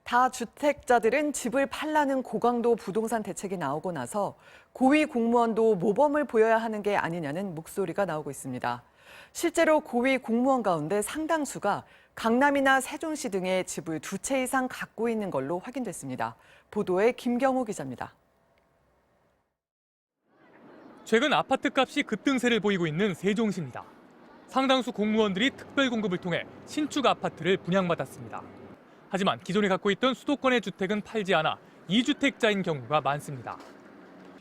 다주택자들은 집을 팔라는 고강도 부동산 대책이 나오고 나서 고위 공무원도 모범을 보여야 하는 게 아니냐는 목소리가 나오고 있습니다. 실제로 고위 공무원 가운데 상당수가 강남이나 세종시 등의 집을 2채 이상 갖고 있는 걸로 확인됐습니다. 보도에 김경호 기자입니다. 최근 아파트 값이 급등세를 보이고 있는 세종시입니다. 상당수 공무원들이 특별 공급을 통해 신축 아파트를 분양받았습니다. 하지만 기존에 갖고 있던 수도권의 주택은 팔지 않아 2주택자인 경우가 많습니다.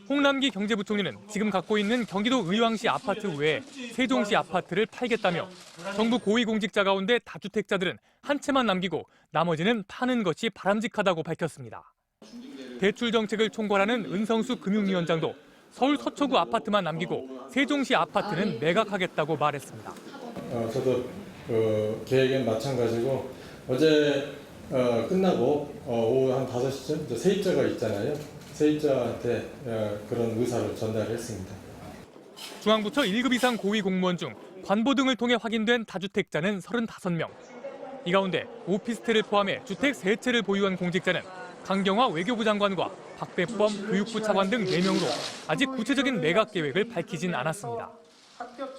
홍남기 경제부총리는 지금 갖고 있는 경기도 의왕시 아파트 외에 세종시 아파트를 팔겠다며 정부 고위공직자 가운데 다주택자들은 한 채만 남기고 나머지는 파는 것이 바람직하다고 밝혔습니다. 대출 정책을 총괄하는 은성수 금융위원장도 서울 서초구 아파트만 남기고 세종시 아파트는 매각하겠다고 말했습니다. 저도 계획은 마찬가지고 어제 끝나고 오후 한 5시쯤 세입자가 있잖아요. 세입자한테 그런 의사를 전달했습니다. 중앙부처 1급 이상 고위 공무원 중 관보 등을 통해 확인된 다주택자는 35명. 이 가운데 오피스텔을 포함해 주택 3채를 보유한 공직자는 강경화 외교부 장관과 박배범 교육부 차관 등 4명으로 아직 구체적인 매각 계획을 밝히진 않았습니다.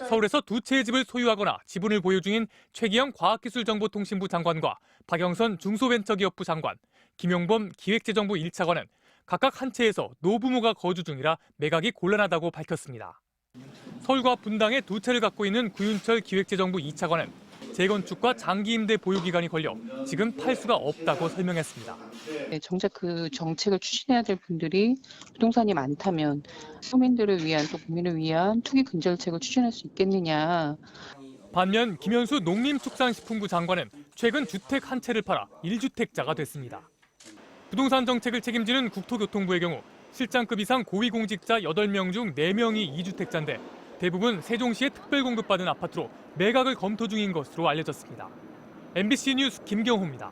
서울에서 2채의 집을 소유하거나 지분을 보유 중인 최기영 과학기술정보통신부 장관과 박영선 중소벤처기업부 장관, 김용범 기획재정부 1차관은 각각 한 채에서 노부모가 거주 중이라 매각이 곤란하다고 밝혔습니다. 서울과 분당에 2채를 갖고 있는 구윤철 기획재정부 2차관은 재건축과 장기 임대 보유 기간이 걸려 지금 팔 수가 없다고 설명했습니다. 정작 그 정책을 추진해야 될 분들이 부동산이 많다면 서민들을 위한 또 국민을 위한 투기 근절책을 추진할 수 있겠느냐. 반면 김현수 농림축산식품부 장관은 최근 주택 한 채를 팔아 1주택자가 됐습니다. 부동산 정책을 책임지는 국토교통부의 경우 실장급 이상 고위공직자 8명 중 4명이 2주택자인데 대부분 세종시에 특별 공급받은 아파트로 매각을 검토 중인 것으로 알려졌습니다. MBC 뉴스 김경호입니다.